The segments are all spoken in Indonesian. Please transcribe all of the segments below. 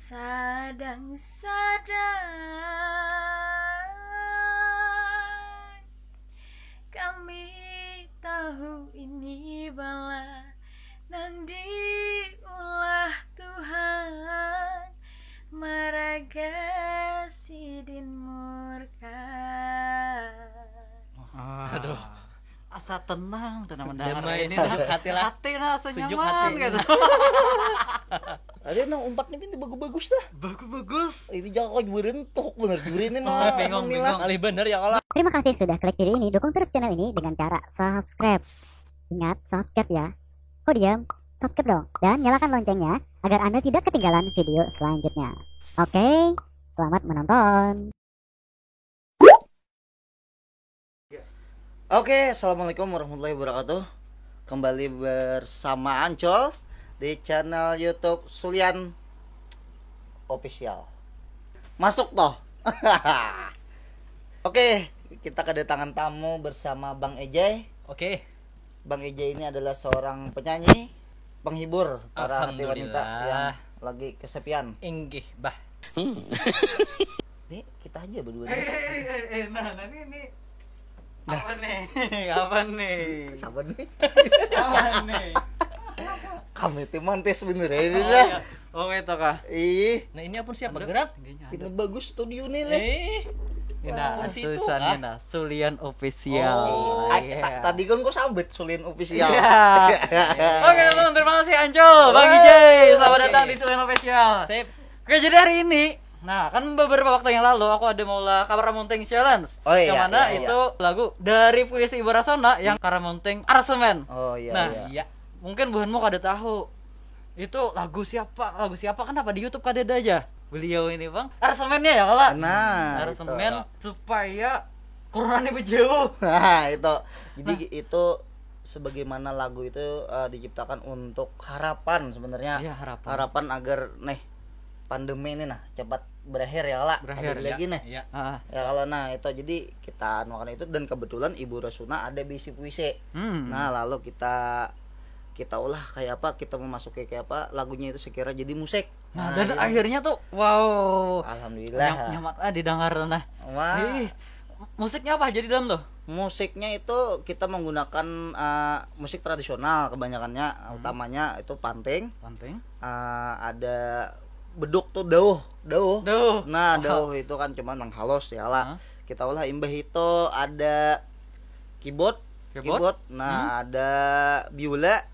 Sadang-sadang kami tahu ini bala nang diulah Tuhan maraga sidin murka. Aduh, asa tenang mendengar Damai, ini sejuk hati lah. hati asa Sejuk nyaman hati. gitu. Ada nang umpat nih pintu bagus-bagus dah. Bagus. Ini jangan berentuk bener juri ini mah. Bingung. Alih bener ya kalau Terima kasih sudah klik video ini. Dukung terus channel ini dengan cara subscribe. Ingat, subscribe ya. Kok diam? Subscribe dong. Dan nyalakan loncengnya agar Anda tidak ketinggalan video selanjutnya. Oke, selamat menonton. Oke, assalamualaikum warahmatullahi wabarakatuh. Kembali bersama Ancol di channel YouTube Sulian Official. Masuk toh. Oke, kita kedatangan tamu bersama Bang Ejay. Oke. Bang Ejay ini adalah seorang penyanyi, penghibur para hati wanita yang lagi kesepian. Inggih bah. Nih, kita aja berdua. Nah, ini apa nih? Sabar nih. Apa nih? Kami teh mantes bener ya. Oh, iya. Oh, itu kah? Ih, Nah ini apa siapa gerak? ini bagus studio nih leh. Nah, Apun situ, tulisannya nah, Sulian Official. Oh, Iya. Tadi kan gua sambet Sulian Official. Iya. Oke, teman-teman, terima kasih Ancol, Bang Ijay. Selamat Oke. datang di Sulian Official. Sip. Oke, jadi hari ini, nah kan beberapa waktu yang lalu aku ada maulah Karamunteng Challenge. Oh, iya, yang mana iya, iya. itu lagu dari Puisi Ibu Rasona yang Karamunteng Aransemen. Oh iya Nah, iya. Iya. Mungkin buhanmu kada tahu. Itu lagu siapa kenapa di YouTube kada ada aja. Beliau ini, Bang. Aransemennya ya kalau. Nah, Aransemen itu. supaya coronanya berjauh. Nah, itu. Jadi itu sebagaimana lagu itu diciptakan untuk harapan sebenarnya. Iya, harapan. Harapan agar pandemi ini cepat berakhir ya lah. Berakhir, lagi nih. Iya. Ah. Ya kalau itu jadi kita makan itu dan kebetulan Ibu Rasuna ada bisi puisi. Nah, lalu kita ulah kayak apa, kita memasuki kayak apa lagunya itu sekira jadi musik. Nah, dan iya. akhirnya tuh wow. Alhamdulillah. Nyaman didengar nah. Wah. Ih, musiknya apa jadi dalam loh? Musiknya itu kita menggunakan musik tradisional kebanyakannya, utamanya itu panting. Penting. Ada beduk tuh dauh. Duh. Nah, dauh itu kan cuman yang halus ya lah. Kita ulah imbah itu ada keyboard. Nah, ada biola,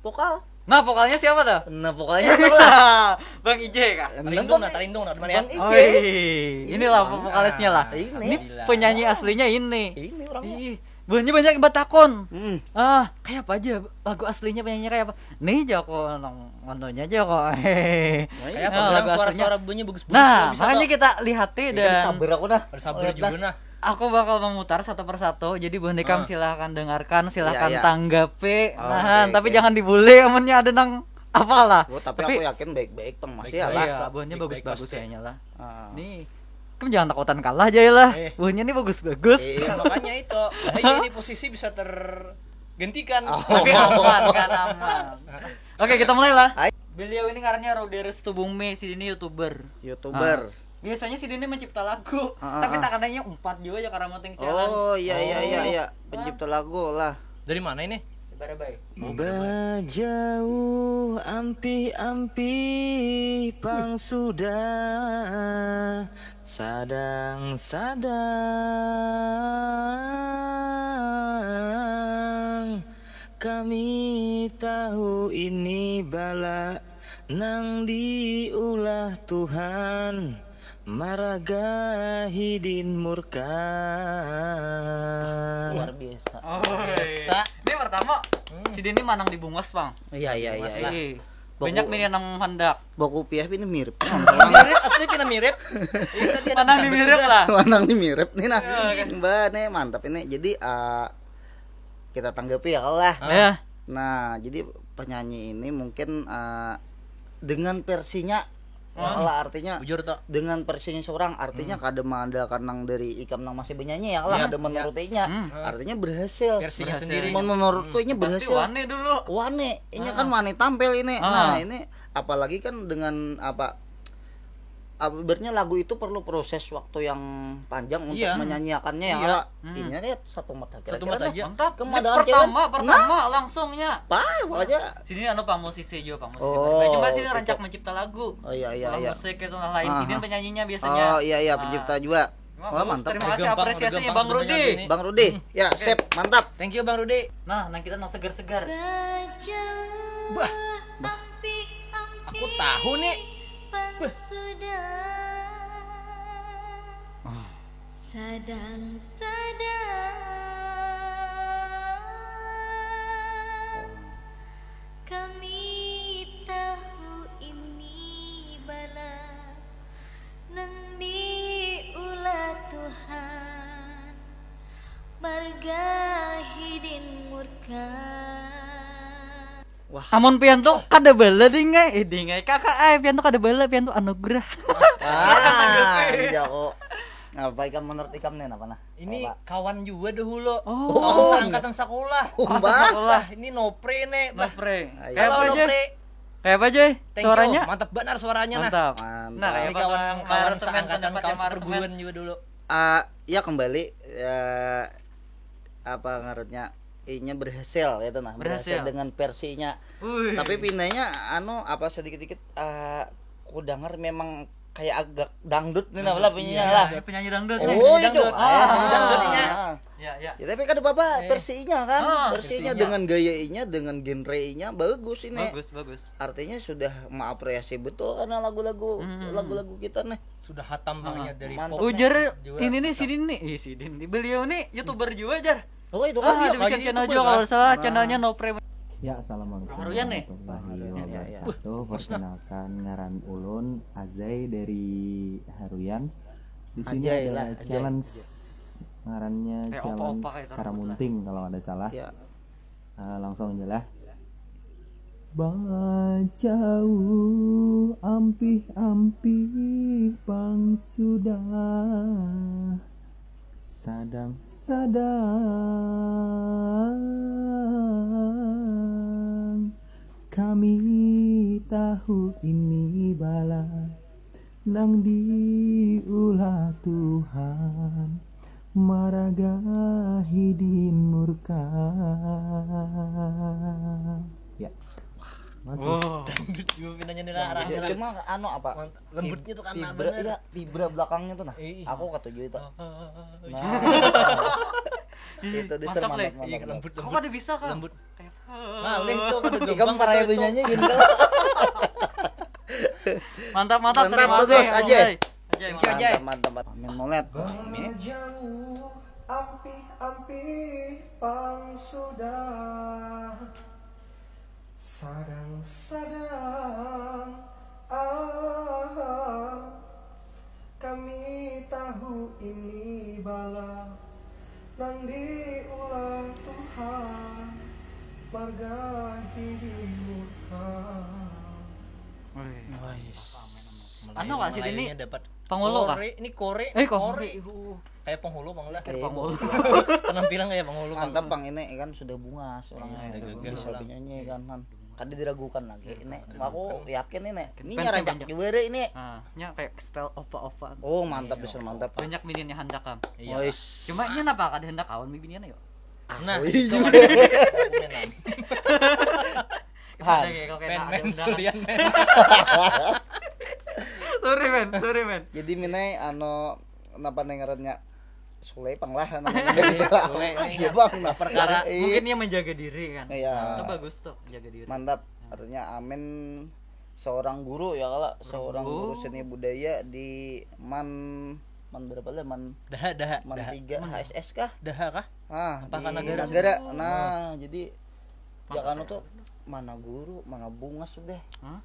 vokal. Nah, vokalnya siapa tuh? Nah, pokoknya lah. Bang Ije kah? Talindung nah teman ya. Bang Oh, Ije. inilah vokalisnya lah. Ini. Ini penyanyi aslinya ini. Ini orangnya. Ih, banyak batakon. Kayak apa aja lagu aslinya penyanyi kayak apa? Nih Joko ngononya Joko. Kayak apa? lagu Suara-suara aslinya. bunyi bagus-bagus. Nah, bisa makanya toh. kita lihati Ini dan sabar aku dah. Bersabar Lihat juga dah. nah. aku bakal memutar satu persatu. Jadi bonekam silahkan dengarkan, silahkan Iya, iya. tanggapi. Oh, Nah, oke, tapi oke. jangan dibully amannya ada nang apalah. Oh, tapi aku yakin baik-baik Bang masih ya lah. Iya, buahnya Baik-baik bagus-bagus pasti. kayaknya lah. Ah. Nih, kamu jangan takutan kalah aja lah. Buahnya nih bagus-bagus. Iya, makanya itu. Ini posisi bisa tergantikan. Tapi aman kan aman. Oke, kita mulai lah. Hai. Beliau ini ngarannya Roderes Tubungme, si ini YouTuber. Biasanya si Dini mencipta lagu, Ah, tapi ah. tak adanya 4 juga aja Karamunteng Challenge. Oh, iya. Pencipta lagu lah. Dari mana ini? Baik. Bajauh ampi-ampi pang sudah sadang kami tahu ini bala nang diulah Tuhan maraga hidin murka. Luar biasa. Oh, biasa. Ini pertama, si Dini manang di Bungas, Bang. Iya. Ih, banyak nih yang hendak. Boku piah ini mirip. Mirip asli pina mirip. Ini tadi ada Manang di sambat mirip juga. lah. Manang ini mirip nih nah. Iya, Mbak nih mantap ini. Jadi kita tanggapi ya lah. Ya. Nah, jadi penyanyi ini mungkin dengan versinya Lah artinya Bujur tuh. dengan versinya seorang artinya kada ada kanang dari ikam nang masih penyanyi ya lah ada menurutinya artinya berhasil. Versinya sendiri. Menurutku ini Pasti berhasil. wane dulu. Wane, ini kan wane tampil ini. Nah, ini apalagi kan dengan berarti lagu itu perlu proses waktu yang panjang untuk menyanyiakannya ya. Iya. Ini lihat satu mata Satu mata aja. Mantap. Kemadaan Pertama langsungnya. Pokoknya Sini pak musisi juga, pak musisi. Oh, Cuma sini gitu. rancak mencipta lagu. Oh iya. Musik itu lain sini penyanyinya biasanya. Oh iya pencipta juga. Wah, mantap. Terima kasih Gampang, apresiasinya gampang Bang Rudi. sebenarnya ini. Bang Rudi. Ya, sip, mantap. Thank you Bang Rudi. Nah kita nang segar-segar. Bah, aku tahu nih. Kami tahu ini bala nang diulah Tuhan margahidin murka. Amun pianto kada bala dingai, kakak pianto kada bala pianto anugerah. Jako. Apa ikam menurut ikam nih apa nah? Ini kawan juga dahulu. Oh. Kawan seangkatan sekolah. Bah. Ini Nopre nih. Bah. Nopre. Ayo. Kayak apa Halo, aja? Nopre. Kayak apa aja? Thank Suaranya? you. Mantap benar suaranya nah. Mantap. Mantap. Nah, kayak Ini kawan seangkatan kawan seperguruan perguruan juga dulu. Ya kembali apa ngarannya ini berhasil ya tuh nah berhasil dengan versinya. Tapi pindahnya apa sedikit-sedikit ku denger memang kayak agak dangdut nih lah penyanyinya lah. Penyanyi dangdut. Oh itu. Dangdutnya. Ya. Ya tapi kan bapak versinya kan, versinya dengan gayanya, dengan genrenya bagus ini. Bagus. Artinya sudah mengapresiasi betul karena lagu-lagu kita nih. Sudah hatam banget dari mantap. pop. Ujar juga. ini nih Sidin. Beliau nih YouTuber juga jar. Oh itu kan Ada bikin channel juga kalau salah channelnya Nopre. Ya, assalamualaikum Haruyan nih. warahmatullahi wabarakatuh. Perkenalkan ngaran ulun Azai dari Haruyan. Di sini Ajay ada lah, Ajay. challenge ngarannya Kayak challenge opa-opa kayak Karamunting kalau nggak ada salah. Ya. Langsung aja lah. Bajau ampih-ampih pang sudah sadang kami tahu ini bala nang diulah Tuhan maragahidin murka. Ya. Wow. Dangdut juga pinanya nih arah. Ya, cuma apa? Lembutnya tuh karena vibra, iya, vibra belakangnya tuh nah. Iya. Aku ketujuh itu. Nah. Itu deser Mantap, mantap. Lembut. Aku kada bisa kan. Lembut. Malih tuh kada Ikam gampang para kata itu. penyanyi gini kan. Mantap, Mantap, terima bagus, kasih, Ajay. Ajay. Mantap. Amin molet. Amin. Ampih-ampih pang sudah sadang-sadang kami tahu ini bala nang diulah Tuhan margahidin murka. Anu nggak sih ini Melayunya dapat penghulu kah? Ini kore. Kore. Kayak penghulu Bang lah. Penghulu. Penampilan kayak penghulu. Mantap Bang ini kan sudah bungas orangnya Sudah gagal bisa orang. penyanyi kan. Kan diragukan lagi ini. Aku yakin ini. Ini Fans nyarancak banyak. juga deh ini. Nya kayak style opa-opa. Oh mantap bisa mantap. Banyak bininya hendak kan. Iya. Wis. Cuma nya napa kada hendak kawan bininya yuk. Nah, Oh, itu iya. kan argumenan. Han. Men Surian men. Sorry men. Jadi minai napa nengarannya Sule panglah Sule, Iya Bang. Nah, perkara Mungkin dia menjaga diri kan. Iya. Itu bagus tuh, menjaga diri. Mantap. Artinya Amin seorang guru ya kalau seorang guru seni budaya di man berapa lah man Daha. 3 HSS kah? Daha kah? Ah, Apakah di negara? negara. Nah, jadi Ya kan tuh mana guru, mana bungas sudah.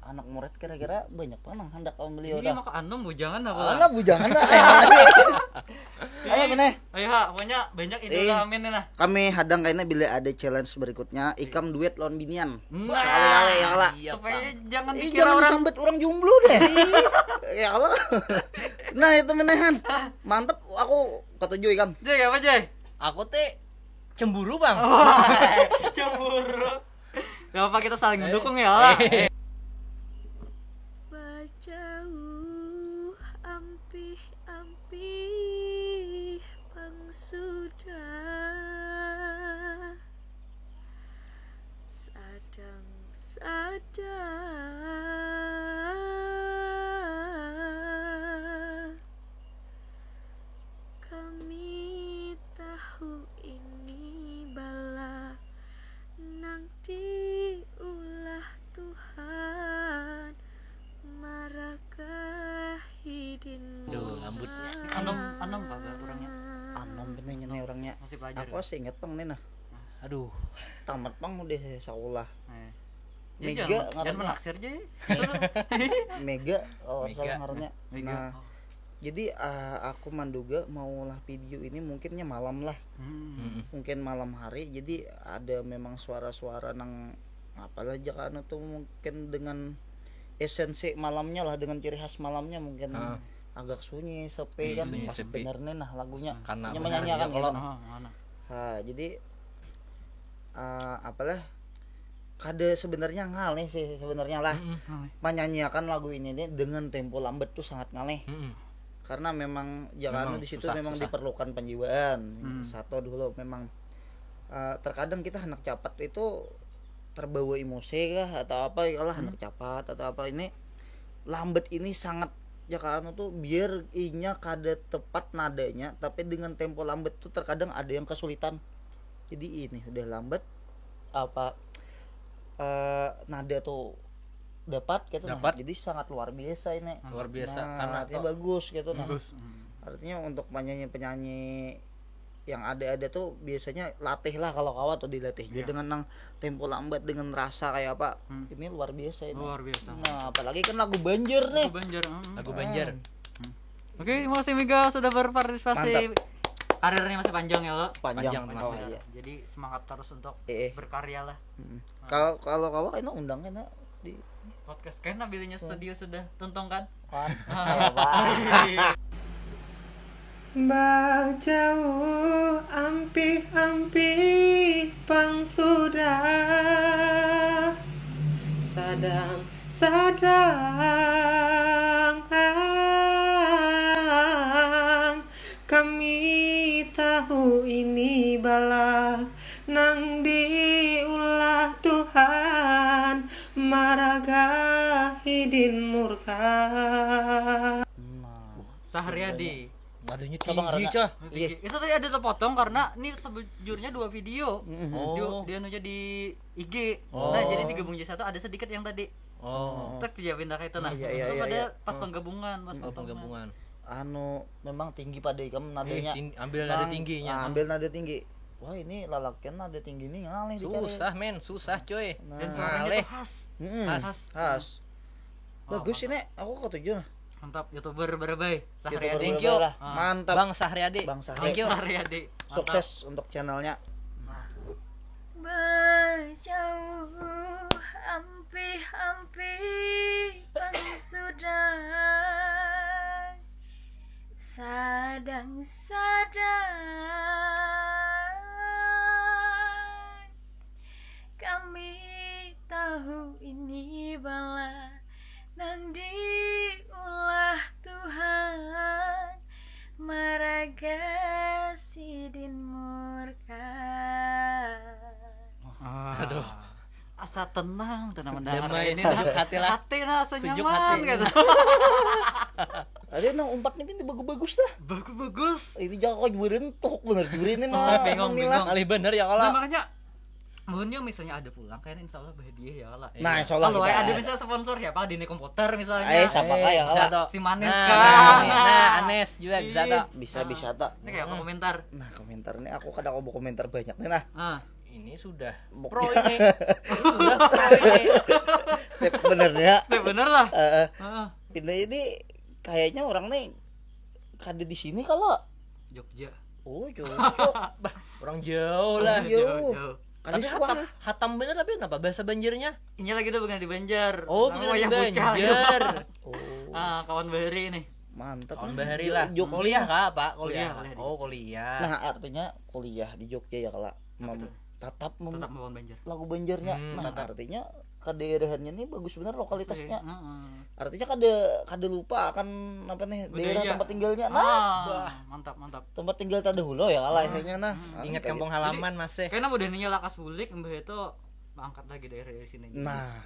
Anak murid kira-kira banyak panang hendak kaum beliau ini dah. maka anu bujangan apa? Alah bujangan dah. Ayo meneh. Ayo ha, pokoknya banyak ide amin nah. Kami hadang kayaknya bila ada challenge berikutnya ikam duet lawan binian. Nah, Kali-kali ya lah. supaya jangan dikira Jangan orang disambet orang jomblo deh. Ya Allah. Nah itu menehan. Mantep aku ketujuh ikam. Jay apa Jay? Aku teh cemburu bang. Cemburu. Gak apa kita saling mendukung ya lah. Bajauh ampih-ampih pangsudah sadang-sadang kami tahu ini bala nanti ulah Tuhan marakahidin. Duh, rambutnya. Anom Pak orangnya. Anom benernya nih orangnya. Masih pelajar. Aku sih inget pang nih nah. Aduh. Tamat pang udah sekolah. Mega Mega jangan ngaranna. menaksir Jay. Mega oh Mega. salah ngarannya. Mega. Nah, jadi aku menduga maulah video ini mungkinnya malam lah. Mungkin malam hari. Jadi ada memang suara-suara nang apalah jangan tuh mungkin dengan esensi malamnya lah, dengan ciri khas malamnya mungkin agak sunyi sepi kan sunyi, pas sepi. bener nih nah lagunya Karena Nya bener menyanyikan ya, kalau gitu. Mana? Nah, jadi apalah kade sebenarnya ngalih sih sebenarnya lah menyanyikan lagu ini nih dengan tempo lambat tuh sangat ngalih karena memang jangan Memang di situ susah, memang susah. diperlukan penjiwaan satu dulu memang terkadang kita hendak cepat itu terbawa emosi kah atau apa ya lah hendak cepat atau apa ini lambat ini sangat ya kan tuh biar inya kada tepat nadanya tapi dengan tempo lambat tuh terkadang ada yang kesulitan jadi ini udah lambat apa nada tuh dapat gitu nah. Dapat. Jadi sangat luar biasa ini Luar biasa, nah, karena artinya tuh- bagus gitu nah Bagus. artinya untuk penyanyi yang ada tuh biasanya latih lah kalau kawat tuh dilatih juga dengan nang tempo lambat dengan rasa kayak apa ini luar biasa ini Luar biasa. nah apalagi kan lagu banjir nih Banjar. Lagu Banjar. Oke, terima kasih Mega sudah berpartisipasi. Mantap. Karirnya masih panjang ya lo. Panjang, oh, masih. iya. Jadi semangat terus untuk berkarya lah. Kalau kawat ini undangnya di Podcast karena bilinya studio sudah tuntong kan? Bajauh ampih-ampih pangsudah sadang-sadang kami tahu ini bala nang diulah Tuhan maragahidin murka. Sahriadi. Nadanya Coba tinggi ngarana. cah. Iya. Itu tadi ada terpotong karena ini sejujurnya 2 video. Dia nunya di IG. Nah, jadi digabung jadi satu ada sedikit yang tadi. Tak dijawabin dah itu nah. Iya, Itu pada iya. pas penggabungan, pas Penggabungan. Memang tinggi pada ikam nadanya Ambil nada tingginya. ambil nada tinggi wah ini lalakian nada tinggi nih ngalih dicari. Susah coy. dan suaranya Ngalih. tuh khas. khas bagus ini aku ketujuh nah. Mantap, YouTuber berbay. YouTuber Sahriadi. Thank you. lah. Mantap Bang Sahriadi. Bang Sahri. Thank you. Sahriadi. Sukses untuk channelnya. Bajauh ampih-ampih pangsudah sadang-sadang kami tahu ini bala nang diulah Tuhan maragasidin murka. Aduh. Asa tenang mendengar Damai, ini sejuk hati lah. hati rasa Sejuk nyaman hati. gitu. Ada nang umpat nih bagus-bagus dah. Bagus. Ini jangan kau juburin tok bener juburin ini mah. Bingung. Alih bener ya Nah, kalau. makanya Munnya misalnya ada pulang kayaknya insya Allah bahagia ya lah. Nah, insyaallah Kalau kita ada misalnya sponsor siapa di komputer misalnya. siapa kah ya bisa kalau toh. Si Manis Nah, kan. Anes juga bisa toh. bisa tak. Ini kayak apa komentar? Nah, komentar nih aku kadang mau komentar banyak nih nah. Ah, ini sudah Bok- pro ini. Ini sudah pro ini. Sebenarnya bener lah. pindah ini kayaknya orang nih kada di sini kalau Jogja. oh jauh Bah, orang jauh lah. jauh kada Tapi suah hatam bener tapi kenapa bahasa Banjarnya? Ini lagi tuh bukan di Banjar. Oh, Orang bukan di wayang bocah Banjar. gitu. oh Kawan Bahari nih. mantap Tahun nih. bahari lah. Jog- Kuliah kah, Pak? Kuliah. Kuliah. Oh, kuliah. nah artinya kuliah di Jogja ya kalau tetap Tetap membawa Banjar. lagu Banjarnya nah tetap. artinya kadaerahannya nih bagus bener lokalitasnya Heeh. artinya kada lupa akan apa nih daerah Budaya. tempat tinggalnya nah Mantap. tempat tinggal tadahulu ya kalah akhirnya nah Ingat kampung halaman Mas. Kayaknya budayanya lakas bulik mbah itu angkat lagi daerah dari sini. nah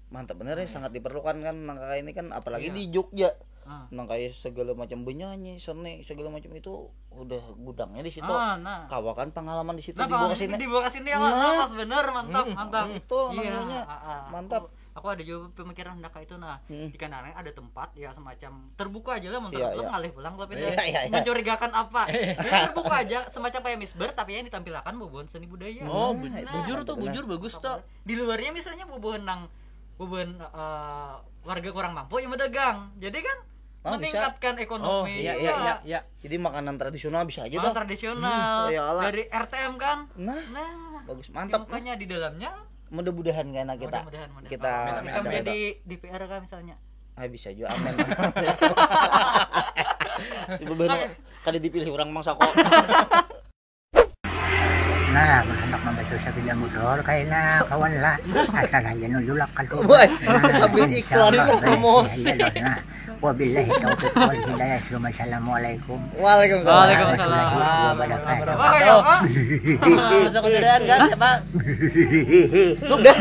mantap bener ya sangat diperlukan kan nangka ini kan apalagi Iya. di Jogja Ah. nang kayak segala macam benyanyi seni segala macam itu udah gudangnya di situ Nah. kawakan pengalaman di situ Nah, dibawa ke sini dibawa ke sini ya, Nah. Mas. Bener, mantap. itu Iya, namanya mantap. Aku ada juga pemikiran hendak itu nah di Kanareng ada tempat ya semacam terbuka aja lah menurut Iya, aku iya. ngalih pulang tapi Iya. mencurigakan apa ya, terbuka aja semacam kayak misber tapi yang ditampilkan bubuhan seni budaya. Oh, Nah, bujur tuh, bujur bagus tuh. di luarnya misalnya bubuhan warga kurang mampu yang berdagang jadi kan Oh, bisa. meningkatkan Oh, ekonomi. iya. jadi makanan tradisional bisa aja Makanan dah tradisional Oh, ya Allah. dari RTM kan. nah Nah, bagus mantap makanya di dalamnya mudah-mudahan kayaknya kita mudah-mudahan. kita Amin, Kita amin. menjadi DPR kan misalnya. bisa juga amin coba baru kada dipilih orang mangsa kok Nah, hendak membaca sabila mudor kayaknya kawan lah. Asal aja nululak kalau. Boy, sambil iklan promosi. Wabillahi taufiq wal hidayah. Assalamualaikum. Waalaikumsalam. Waalaikumsalam. Wabarakatuh. Apa kayak apa? Masa kendaraan gas ya, Pak? Udah.